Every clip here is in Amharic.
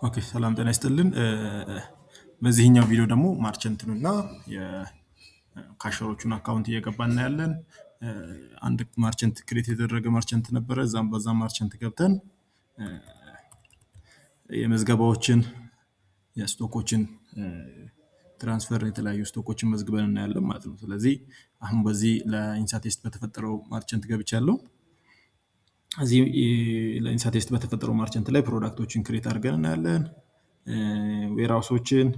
ኦኬ ሰላም ጤና ይስጥልን። በዚህኛው ቪዲዮ ደግሞ ማርቸንትንና የካሸሮቹን አካውንት እየገባን እናያለን። አንድ ማርቸንት ክሬት የተደረገ ማርቸንት ነበረ። በዛ ማርቸንት ገብተን የመዝገባዎችን የስቶኮችን ትራንስፈር የተለያዩ ስቶኮችን መዝግበን እናያለን ማለት ነው። ስለዚህ አሁን በዚህ ለኢንሳቴስት በተፈጠረው ማርቸንት ገብቻለሁ። እዚህ ለኢንሳቴስት በተፈጠረው ማርቸንት ላይ ፕሮዳክቶችን ክሬት አድርገን እናያለን። ዌርሃውሶችን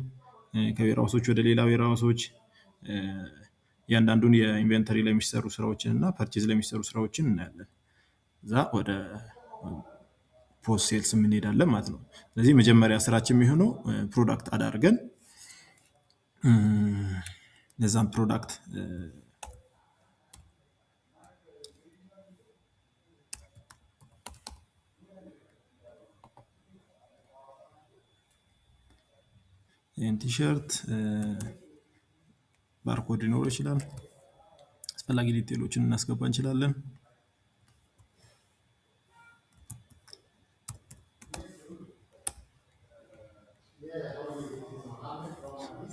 ከዌርሃውሶች ወደ ሌላ ዌርሃውሶች እያንዳንዱን የኢንቨንተሪ ላይ የሚሰሩ ስራዎችን እና ፐርቼዝ ላይ የሚሰሩ ስራዎችን እናያለን። እዛ ወደ ፖስት ሴልስ እንሄዳለን ማለት ነው። ስለዚህ መጀመሪያ ስራችን የሚሆነው ፕሮዳክት አዳርገን ለዛም ፕሮዳክት ቲሸርት ባርኮድ ሊኖረው ይችላል። አስፈላጊ ዲቴሎችን እናስገባ እንችላለን።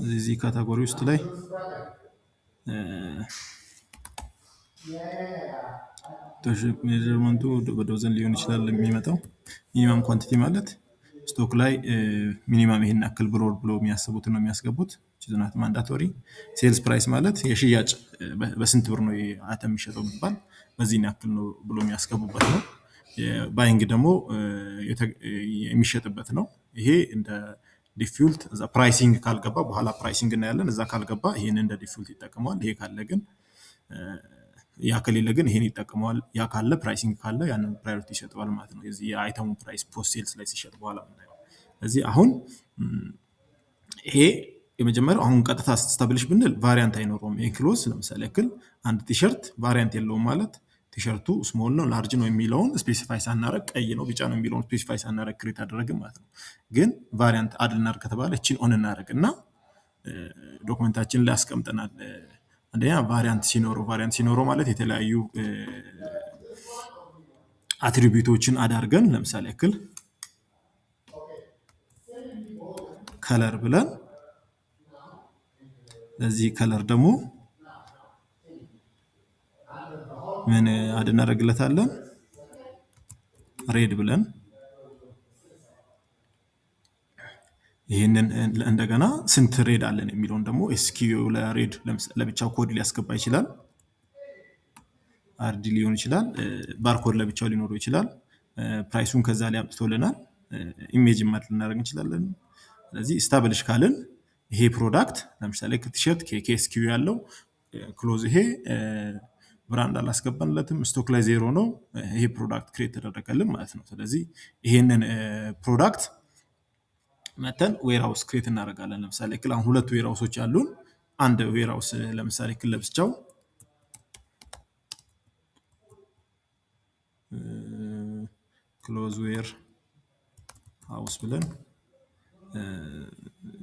እዚህ ካታጎሪ ውስጥ ላይ ሜጀርመንቱ በዶዘን ሊሆን ይችላል የሚመጣው። ሚኒመም ኳንቲቲ ማለት ስቶክ ላይ ሚኒመም ይሄን ያክል ብሎ የሚያስቡት ነው የሚያስገቡት። ቺዝናት ማንዳቶሪ። ሴልስ ፕራይስ ማለት የሽያጭ በስንት ብር ነው አይተም የሚሸጠው ቢባል በዚህ ያክል ነው ብሎ የሚያስገቡበት ነው። ባይንግ ደግሞ የሚሸጥበት ነው። ይሄ እንደ ዲፎልት እዛ ፕራይሲንግ ካልገባ በኋላ ፕራይሲንግ እናያለን። እዛ ካልገባ ይሄን እንደ ዲፎልት ይጠቀመዋል። ይሄ ካለ ግን ያ ከሌለ ግን ይሄን ይጠቀመዋል። ያ ካለ ፕራይሲንግ ካለ ያንን ፕራዮሪቲ ይሰጠዋል ማለት ነው። የዚህ የአይተሙ ፕራይስ ፖስት ሴልስ ላይ ሲሸጥ በኋላ ምናየው። ስለዚህ አሁን ይሄ የመጀመሪያው አሁን ቀጥታ ስታብሊሽ ብንል ቫሪያንት አይኖረውም። ይሄ ክሎዝ ለምሳሌ ያክል አንድ ቲሸርት ቫሪያንት የለውም ማለት ቲሸርቱ ስሞል ነው ላርጅ ነው የሚለውን ስፔሲፋይ ሳናረግ ቀይ ነው ቢጫ ነው የሚለውን ስፔሲፋይ ሳናረግ ክሬት አደረግን ማለት ነው። ግን ቫሪያንት አድ እናድርግ ከተባለ እቺን ኦን እናደርግና ዶክመንታችን ላይ አስቀምጠናል። አንደኛ ቫሪያንት ሲኖረው ማለት የተለያዩ አትሪቢዩቶችን አዳርገን ለምሳሌ ያክል ከለር ብለን ለዚህ ከለር ደግሞ ምን አድ እናደርግለታለን ሬድ ብለን ይሄንን እንደገና ስንት ሬድ አለን የሚለውን ደግሞ ኤስኪዩ ለሬድ ለብቻው ኮድ ሊያስገባ ይችላል። አርዲ ሊሆን ይችላል። ባርኮድ ለብቻው ሊኖረው ይችላል። ፕራይሱን ከዛ ላይ አምጥቶልናል። ኢሜጅ ማድረግ ልናደርግ እንችላለን። ስለዚህ ስታብሊሽ ካልን ይሄ ፕሮዳክት ለምሳሌ ከቲሸርት ከኤስኪዩ ያለው ክሎዝ ይሄ ብራንድ አላስገባንለትም ስቶክ ላይ ዜሮ ነው። ይሄ ፕሮዳክት ክሬት ተደረገልን ማለት ነው። ስለዚህ ይሄንን ፕሮዳክት መተን ዌርሃውስ ክሬት እናደርጋለን። ለምሳሌ አሁን ሁለት ዌርሃውሶች አሉን። አንድ ዌርሃውስ ለምሳሌ ለብቻው ክሎዝ ዌር ሃውስ ብለን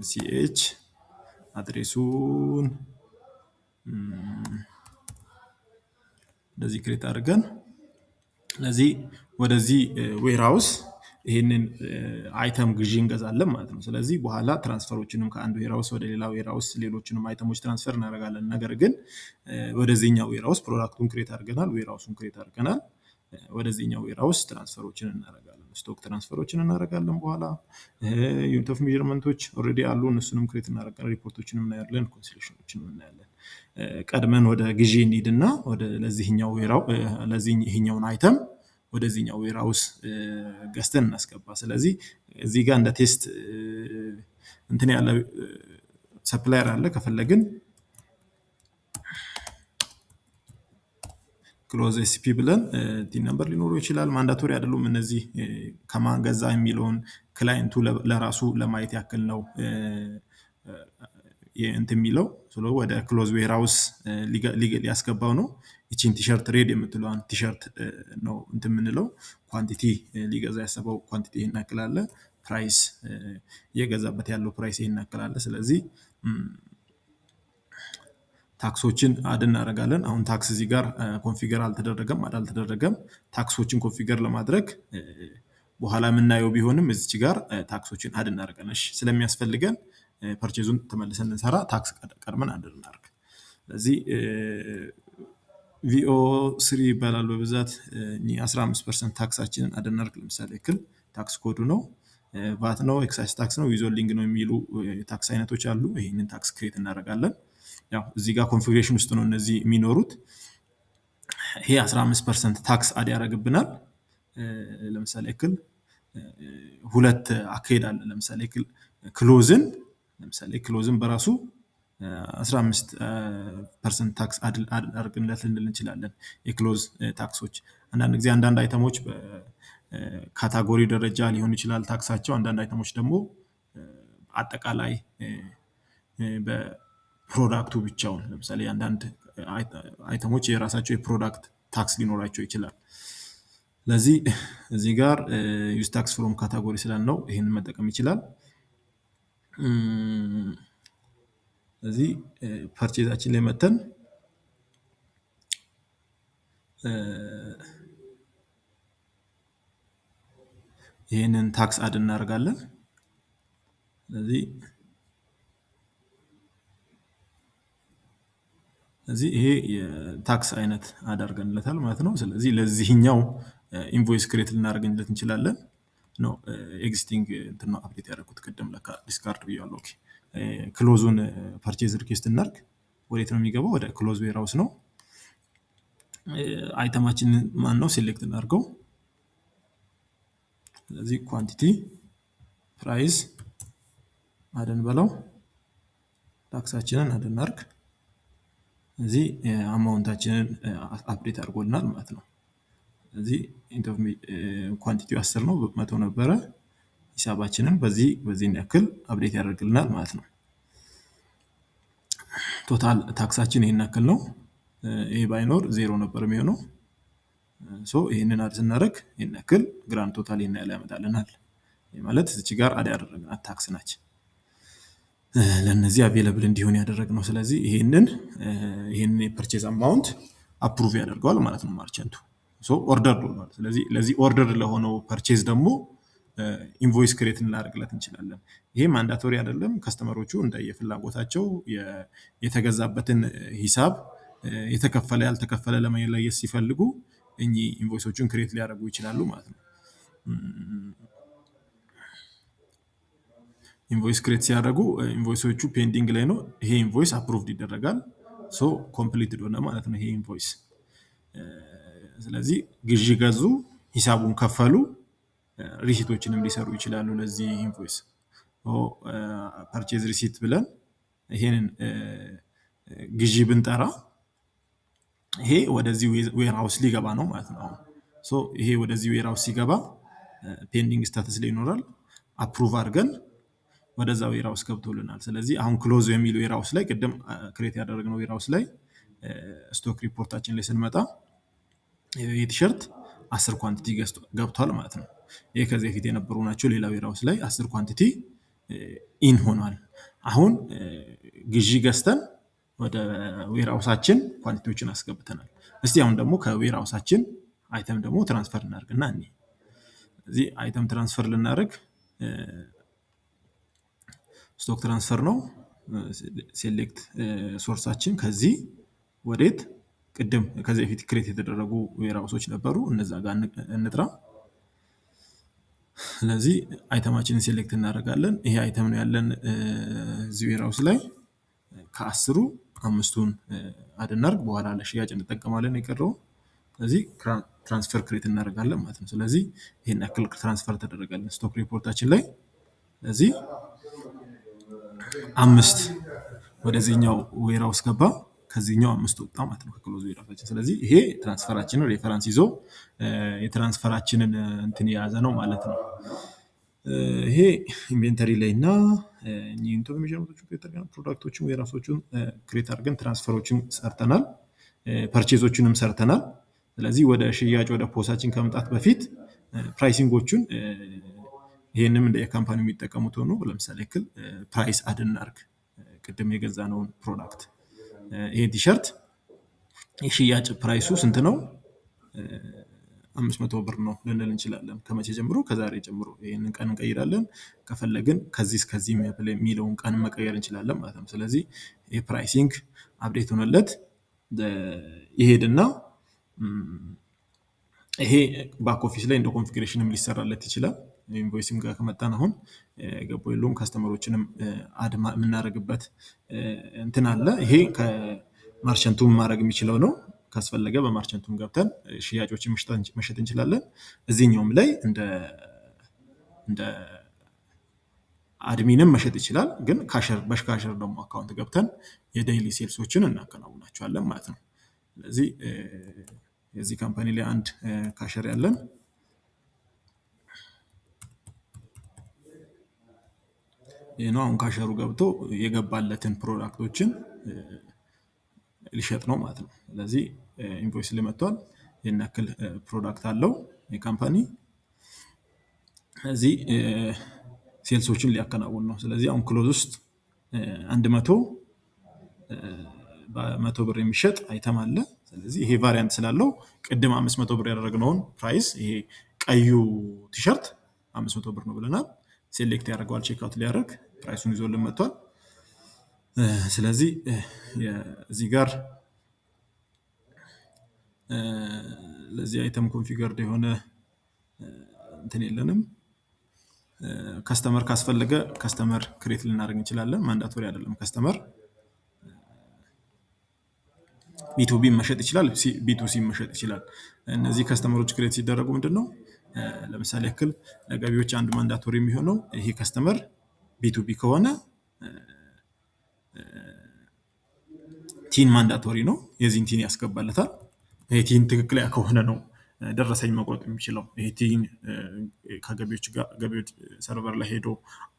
ሲኤች አድሬሱን እንደዚህ ክሬት አድርገን ስለዚህ ወደዚህ ዌርሃውስ ይሄንን አይተም ግዢ እንገዛለን ማለት ነው። ስለዚህ በኋላ ትራንስፈሮችንም ከአንድ ዌርሃውስ ወደ ሌላ ዌርሃውስ ሌሎችንም አይተሞች ትራንስፈር እናደርጋለን። ነገር ግን ወደዚህኛው ዌርሃውስ ፕሮዳክቱን ክሬት አድርገናል፣ ዌርሃውሱን ክሬት አድርገናል። ወደዚህኛው ዌርሃውስ ትራንስፈሮችን እናደርጋለን፣ ስቶክ ትራንስፈሮችን እናደርጋለን። በኋላ ዩኒት ኦፍ ሜዠርመንቶች ኦልሬዲ አሉ፣ እነሱንም ክሬት እናደርጋለን። ሪፖርቶችንም እናያለን፣ ኮንሲሌሽኖችንም እናያለን። ቀድመን ወደ ግዢ እንሂድና ወደ ለዚህኛውን አይተም ወደዚህኛው ዌርሃውስ ገዝተን እናስገባ። ስለዚህ እዚህ ጋር እንደ ቴስት እንትን ያለ ሰፕላየር አለ። ከፈለግን ክሎዝ ኤስፒ ብለን ቲን ነምበር ሊኖረው ይችላል። ማንዳቶሪ አይደሉም እነዚህ። ከማን ገዛ የሚለውን ክላይንቱ ለራሱ ለማየት ያክል ነው እንትን የሚለው። ስለዚህ ወደ ክሎዝ ዌርሃውስ ሊያስገባው ነው። ይቺን ቲሸርት ሬድ የምትለዋን ቲሸርት ነው እንትን የምንለው። ኳንቲቲ ሊገዛ ያሰበው ኳንቲቲ ይሄን ያክል አለ። ፕራይስ እየገዛበት ያለው ፕራይስ ይሄን ያክል አለ። ስለዚህ ታክሶችን አድ እናደርጋለን። አሁን ታክስ እዚህ ጋር ኮንፊገር አልተደረገም፣ አልተደረገም። ታክሶችን ኮንፊገር ለማድረግ በኋላ የምናየው ቢሆንም እዚች ጋር ታክሶችን አድ እናደርጋለን። እሺ ስለሚያስፈልገን ፐርቼዙን ተመልሰን እንሰራ ታክስ ቀድመን አድ እናደርግ። ስለዚህ ቪኦ ስሪ ይባላል በብዛት 15% ታክሳችንን አድ እናደርግ። ለምሳሌ ያክል ታክስ ኮዱ ነው፣ ቫት ነው፣ ኤክሳይዝ ታክስ ነው፣ ዊዞልዲንግ ነው የሚሉ የታክስ አይነቶች አሉ። ይህንን ታክስ ክሬት እናደርጋለን። ያው እዚህ ጋር ኮንፊግሬሽን ውስጥ ነው እነዚህ የሚኖሩት። ይሄ 15% ታክስ አድ ያደርግብናል። ለምሳሌ ያክል ሁለት አካሄድ አለ። ለምሳሌ ያክል ክሎዝን በራሱ 15% ታክስ አድርግንለት ልንል እንችላለን። የክሎዝ ታክሶች አንዳንድ ጊዜ አንዳንድ አይተሞች በካታጎሪ ደረጃ ሊሆን ይችላል ታክሳቸው። አንዳንድ አይተሞች ደግሞ አጠቃላይ በፕሮዳክቱ ብቻውን። ለምሳሌ አንዳንድ አይተሞች የራሳቸው የፕሮዳክት ታክስ ሊኖራቸው ይችላል። ስለዚህ እዚህ ጋር ዩዝ ታክስ ፍሮም ካታጎሪ ስላልነው ይህንን መጠቀም ይችላል። ስለዚህ ፐርቼዛችን ላይ መተን ይህንን ታክስ አድ እናደርጋለን። ስለዚህ ይሄ የታክስ አይነት አዳርገንለታል ማለት ነው። ስለዚህ ለዚህኛው ኢንቮይስ ክሬት ልናደርግለት እንችላለን። ነው ኤግዚስቲንግ እንትን ነው አፕዴት ያደረኩት ቅድም ለካ ዲስካርድ ብያለሁ። ኦኬ ክሎዙን ፐርቼዝ ሪኩዌስት እናድርግ። ወዴት ነው የሚገባው? ወደ ክሎዝ ዌርሃውስ ነው። አይተማችን ማን ነው? ሴሌክት እናድርገው። ስለዚህ ኳንቲቲ ፕራይስ አደን በለው፣ ታክሳችንን አድ እናድርግ። እዚህ አማውንታችንን አፕዴት አድርጎልናል ማለት ነው። ስለዚህ ኳንቲቲው 10 ነው፣ 100 ነበረ። ሂሳባችንን በዚህን ያክል አፕዴት ያደርግልናል ማለት ነው። ቶታል ታክሳችን ይሄን ያክል ነው። ይሄ ባይኖር 0 ነበር የሚሆነው። ይህንን አድ ስናደርግ ይሄን ያክል ግራንድ ቶታል ይሄን ያህል ያመጣልናል። ማለት እዚህ ጋር አድ ያደረግናት ታክስ ናች። ለነዚህ አቬለብል እንዲሆን ያደረግነው። ስለዚህ ይሄንን የፐርቼዝ አማውንት አፕሩቭ ያደርገዋል ማለት ነው ማርቸንቱ። ኦርደር ሆኗል። ስለዚህ ለዚህ ኦርደር ለሆነው ፐርቼዝ ደግሞ ኢንቮይስ ክሬት እናደርግለት እንችላለን። ይሄ ማንዳቶሪ አይደለም። ከስተመሮቹ እንደየፍላጎታቸው የተገዛበትን ሂሳብ የተከፈለ ያልተከፈለ ለመለየት ሲፈልጉ እኚህ ኢንቮይሶቹን ክሬት ሊያደርጉ ይችላሉ ማለት ነው። ኢንቮይስ ክሬት ሲያደርጉ ኢንቮይሶቹ ፔንዲንግ ላይ ነው። ይሄ ኢንቮይስ አፕሩቭድ ይደረጋል። ኮምፕሊትድ ሆነ ማለት ነው ይሄ ኢንቮይስ። ስለዚህ ግዢ ገዙ፣ ሂሳቡን ከፈሉ፣ ሪሲቶችንም ሊሰሩ ይችላሉ ለዚህ ኢንቮይስ። ፐርቼዝ ሪሲት ብለን ይሄንን ግዢ ብንጠራ ይሄ ወደዚህ ዌርሃውስ ሊገባ ነው ማለት ነው። ይሄ ወደዚህ ዌርሃውስ ሲገባ ፔንዲንግ ስታተስ ላይ ይኖራል። አፕሩቭ አድርገን ወደዛ ዌርሃውስ ገብቶልናል። ስለዚህ አሁን ክሎዝ የሚል ዌርሃውስ ላይ ቅድም ክሬት ያደረግነው ዌርሃውስ ላይ ስቶክ ሪፖርታችን ላይ ስንመጣ የቲሸርት 10 ኳንቲቲ ገብቷል ማለት ነው። ይሄ ከዚህ በፊት የነበሩ ናቸው። ሌላ ዌርሃውስ ላይ 10 ኳንቲቲ ኢን ሆኗል። አሁን ግዢ ገዝተን ወደ ዌርሃውሳችን ኳንቲቲዎችን አስገብተናል። እስቲ አሁን ደግሞ ከዌርሃውሳችን አይተም ደግሞ ትራንስፈር እናደርግና እዚህ አይተም ትራንስፈር ልናደርግ ስቶክ ትራንስፈር ነው። ሴሌክት ሶርሳችን ከዚህ ወዴት ቅድም ከዚህ በፊት ክሬት የተደረጉ ዌርሃውሶች ነበሩ፣ እነዛ ጋር እንጥራ። ስለዚህ አይተማችንን ሴሌክት እናደርጋለን። ይሄ አይተም ነው ያለን እዚህ ዌርሃውስ ላይ። ከ10ሩ 5ቱን አድ እናድርግ፣ በኋላ ለሽያጭ እንጠቀማለን የቀረው። ስለዚህ ትራንስፈር ክሬት እናደርጋለን ማለት ነው። ስለዚህ ይሄን ያክል ትራንስፈር ተደረጋለን ስቶክ ሪፖርታችን ላይ። ስለዚህ 5 ወደዚህኛው ዌርሃውስ ገባ፣ ከዚህኛው 5 ወጣ ማለት ነው ከክሎዝ ዌርሃውሳችን። ስለዚህ ይሄ ትራንስፈራችንን ሬፈረንስ ይዞ የትራንስፈራችንን እንትን የያዘ ነው ማለት ነው። ይሄ ኢንቬንተሪ ላይ እና ፕሮዳክቶችን ዌርሃውሶችን ክሬት አድርገን ትራንስፈሮችን ሰርተናል፣ ፐርቼዞችንም ሰርተናል። ስለዚህ ወደ ሽያጭ ወደ ፖሳችን ከመምጣት በፊት ፕራይሲንጎቹን ይሄንም እንደ የካምፓኒ የሚጠቀሙት ሆኖ ለምሳሌ ያክል ፕራይስ አድ እናድርግ። ቅድም የገዛነውን ፕሮዳክት ይሄ ቲሸርት የሽያጭ ፕራይሱ ስንት ነው? 500 ብር ነው ልንል እንችላለን። ከመቼ ጀምሮ? ከዛሬ ጀምሮ ይህንን ቀን እንቀይራለን። ከፈለግን ከዚህ እስከዚህ የሚለውን ቀን መቀየር እንችላለን ማለት ነው። ስለዚህ የፕራይሲንግ አፕዴት ሆነለት ይሄድና ይሄ ባክ ኦፊስ ላይ እንደ ኮንፊግሬሽንም ሊሰራለት ይችላል። ኢንቮይስም ጋር ከመጣን አሁን ገቦ የለውም ከስተመሮችንም አድ የምናደርግበት እንትን አለ። ይሄ ከማርቸንቱም ማድረግ የሚችለው ነው። ካስፈለገ በማርቸንቱም ገብተን ሽያጮችን መሸጥ እንችላለን። እዚህኛውም ላይ እንደ አድሚንም መሸጥ ይችላል። ግን በካሸር ደግሞ አካውንት ገብተን የዴይሊ ሴልሶችን እናከናውናቸዋለን ማለት ነው። ስለዚህ የዚህ ካምፓኒ ላይ አንድ ካሸር ያለን ይህ ነው። አሁን ካሸሩ ገብቶ የገባለትን ፕሮዳክቶችን ሊሸጥ ነው ማለት ነው። ስለዚህ ኢንቮይስ ላይ መጥቷል። ይህን ያክል ፕሮዳክት አለው የካምፓኒ። ስለዚህ ሴልሶችን ሊያከናውን ነው። ስለዚህ አሁን ክሎዝ ውስጥ 100 ብር የሚሸጥ አይተም አለ። ስለዚህ ይሄ ቫሪያንት ስላለው ቅድም 500 ብር ያደረግነውን ፕራይስ ይሄ ቀዩ ቲሸርት 500 ብር ነው ብለናል። ሴሌክት ያደርገዋል። ቼክአውት ሊያደርግ ፕራይሱን ይዞልን መጥቷል። ስለዚህ እዚህ ጋር ለዚህ አይተም ኮንፊገርድ የሆነ እንትን የለንም። ከስተመር ካስፈለገ ከስተመር ክሬት ልናደርግ እንችላለን። ማንዳቶሪ አይደለም። ከስተመር ቢቱቢ መሸጥ ይችላል፣ ቢቱሲ መሸጥ ይችላል። እነዚህ ከስተመሮች ክሬት ሲደረጉ ምንድነው ለምሳሌ ያክል ለገቢዎች አንድ ማንዳቶሪ የሚሆነው ይሄ ከስተመር ቢቱቢ ከሆነ ቲን ማንዳቶሪ ነው። የዚህን ቲን ያስገባለታል። ይሄ ቲን ትክክለኛ ከሆነ ነው ደረሰኝ መቁረጥ የሚችለው። ይሄ ቲን ከገቢዎች ሰርቨር ላይ ሄዶ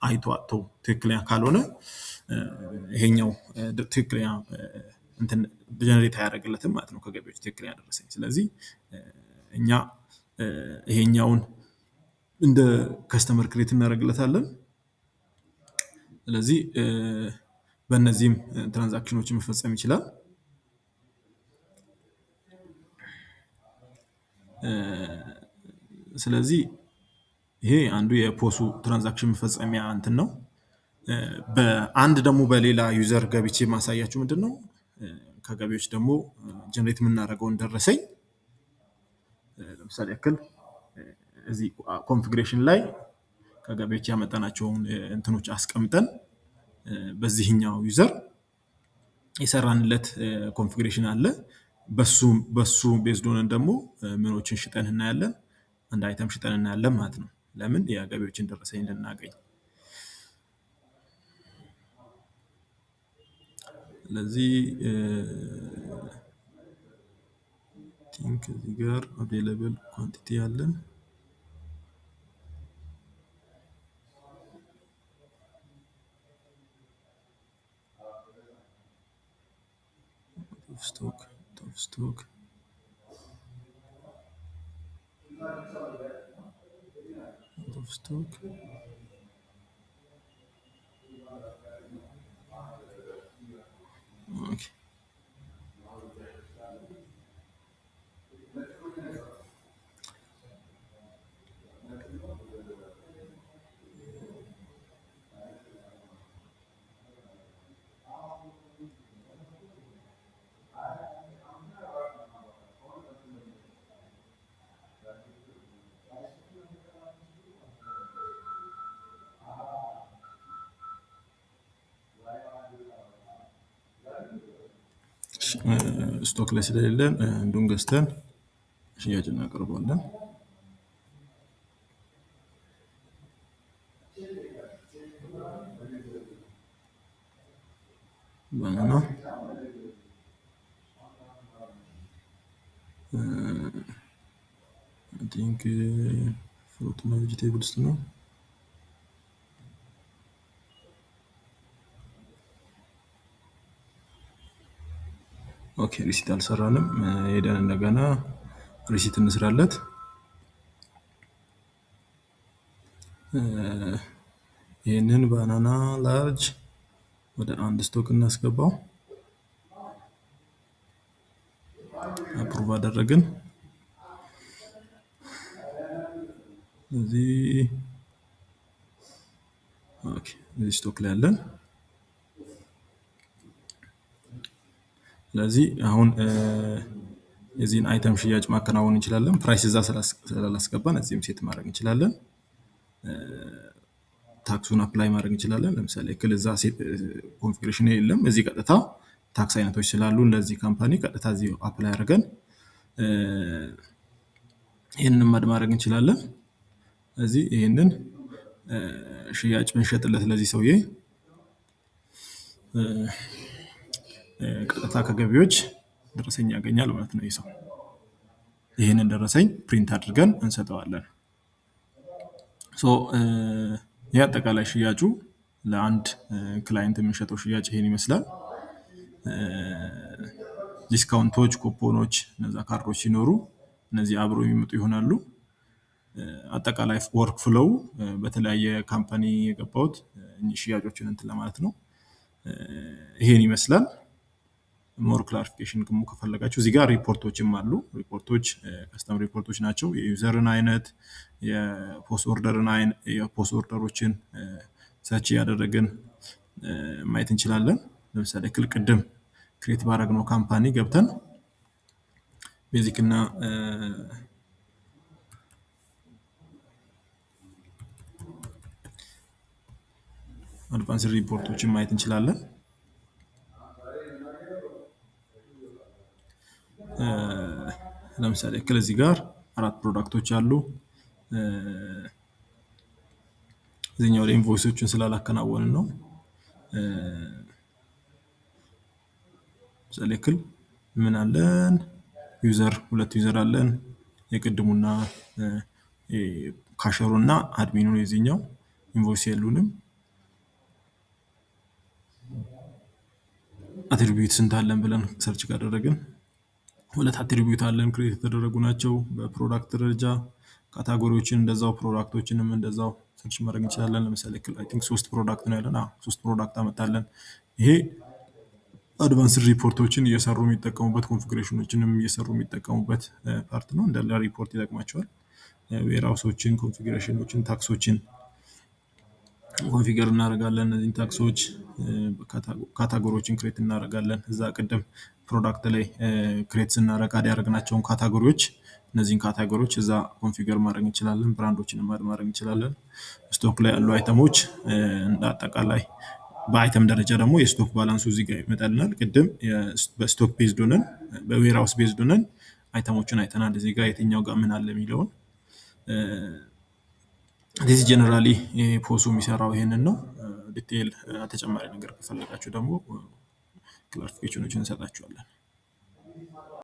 አይቶ አጥቶ ትክክለኛ ካልሆነ ይሄኛው ትክክለኛ እንትን ጀነሬት አያደርግለትም ማለት ነው ከገቢዎች ትክክለኛ ደረሰኝ። ስለዚህ እኛ ይሄኛውን እንደ ከስተመር ክሬት እናደርግለታለን። ስለዚህ በእነዚህም ትራንዛክሽኖችን መፈጸም ይችላል። ስለዚህ ይሄ አንዱ የፖሱ ትራንዛክሽን መፈጸሚያ እንትን ነው። በአንድ ደግሞ በሌላ ዩዘር ገብቼ ማሳያችሁ ምንድነው ከገቢዎች ደግሞ ጀነሬት የምናደርገውን ደረሰኝ ለምሳሌ ያክል እዚህ ኮንፊግሬሽን ላይ ከገቢዎች ያመጣናቸውን እንትኖች አስቀምጠን በዚህኛው ዩዘር የሰራንለት ኮንፊግሬሽን አለ። በሱ ቤዝድ ሆነን ደግሞ ምኖችን ሽጠን እናያለን። አንድ አይተም ሽጠን እናያለን ማለት ነው። ለምን የገቢዎችን ደረሰኝ እንድናገኝ። ስለዚህ ቲንክ እዚህ ጋር አቬይላብል ኳንቲቲ ያለን ስቶክ ስቶክ ላይ ስለሌለን እንዱን ገዝተን ሽያጭ እናቀርባለን። ባናና አይ ቲንክ ፍሩት እና ቬጂቴብልስ ነው። ኦኬ ሪሲት አልሰራንም። ሄደን እንደገና ሪሲት እንስራለት። ይህንን ባናና ላርጅ ወደ አንድ ስቶክ እናስገባው። አፕሩቭ አደረግን። እዚህ ኦኬ፣ እዚህ ስቶክ ላይ ያለን። ስለዚህ አሁን የዚህን አይተም ሽያጭ ማከናወን እንችላለን። ፕራይስ እዛ ስላላስገባን እዚህም ሴት ማድረግ እንችላለን። ታክሱን አፕላይ ማድረግ እንችላለን። ለምሳሌ እክል እዛ ኮንፊግሬሽን የለም። እዚህ ቀጥታ ታክስ አይነቶች ስላሉ ለዚህ ካምፓኒ ቀጥታ እዚህ አፕላይ አድርገን ይህንን ማድረግ እንችላለን። እዚህ ይህንን ሽያጭ ብንሸጥለት ለዚህ ሰውዬ ቀጥታ ከገቢዎች ደረሰኝ ያገኛል ማለት ነው። ይህ ሰው ይህንን ደረሰኝ ፕሪንት አድርገን እንሰጠዋለን። ይህ አጠቃላይ ሽያጩ ለአንድ ክላይንት የምንሸጠው ሽያጭ ይሄን ይመስላል። ዲስካውንቶች፣ ኩፖኖች፣ እነዛ ካርዶች ሲኖሩ እነዚህ አብሮ የሚመጡ ይሆናሉ። አጠቃላይ ወርክ ፍሎው በተለያየ ካምፓኒ የገባሁት ሽያጮችን እንትን ለማለት ነው። ይሄን ይመስላል። ሞር ክላሪፊኬሽን ከፈለጋችሁ እዚህ ጋር ሪፖርቶችም አሉ። ሪፖርቶች ከስተም ሪፖርቶች ናቸው። የዩዘርን አይነት፣ የፖስት ኦርደሮችን ሰርች ያደረግን ማየት እንችላለን። ለምሳሌ ቅድም ክሬት ባደረግነው ካምፓኒ ገብተን ቤዚክ እና አድቫንስ ሪፖርቶችን ማየት እንችላለን። ለምሳሌ እዚህ ጋር 4 ፕሮዳክቶች አሉ። እዚህኛው ላይ ኢንቮይሶችን ስላላከናወንን ነው። ለምሳሌ ምን አለን? ዩዘር 2 ዩዘር አለን። የቅድሙና ካሸሩ እና አድሚኑ የዚህኛው ኢንቮይስ የሉንም። አትሪቢዩት ስንት አለን ብለን ሰርች ካደረግን 2 አትሪቢዩት አለን። ክሬት የተደረጉ ናቸው በፕሮዳክት ደረጃ። ካታጎሪዎችን እንደዛው፣ ፕሮዳክቶችንም እንደዛው ሰርች ማድረግ እንችላለን። ለምሳሌ አይ ቲንክ 3 ፕሮዳክት ነው ያለን። 3 ፕሮዳክት አመጣለን። ይሄ አድቫንስድ ሪፖርቶችን እየሰሩ የሚጠቀሙበት፣ ኮንፊግሬሽኖችንም እየሰሩ የሚጠቀሙበት ፓርት ነው። እንዳለ ሪፖርት ይጠቅማቸዋል። ዌርሃውሶችን፣ ኮንፊግሬሽኖችን፣ ታክሶችን ኮንፊገር እናደርጋለን። እነዚህን ታክሶች ካታጎሪዎችን ክሬት እናደርጋለን። እዛ ቅድም ፕሮዳክት ላይ ክሬት ስናደርግ አድ ያደረግናቸውን ካታጎሪዎች፣ እነዚህን ካታጎሪዎች እዛ ኮንፊገር ማድረግ እንችላለን። ብራንዶችን ማድረግ እንችላለን። ስቶክ ላይ ያሉ አይተሞች እንደ አጠቃላይ በአይተም ደረጃ ደግሞ የስቶክ ባላንሱ እዚህ ጋር ይመጣልናል። ቅድም በስቶክ ቤዝድ ሆነን በዌርሃውስ ቤዝድ ሆነን አይተሞችን አይተናል። እዚህ ጋር የትኛው ጋር ምን አለ የሚለውን ዲስ ጀነራሊ ፖሱ የሚሰራው ይሄንን ነው። ዲቴይል ተጨማሪ ነገር ከፈለጋችሁ ደግሞ ክላሪፊኬሽኖችን እንሰጣችኋለን።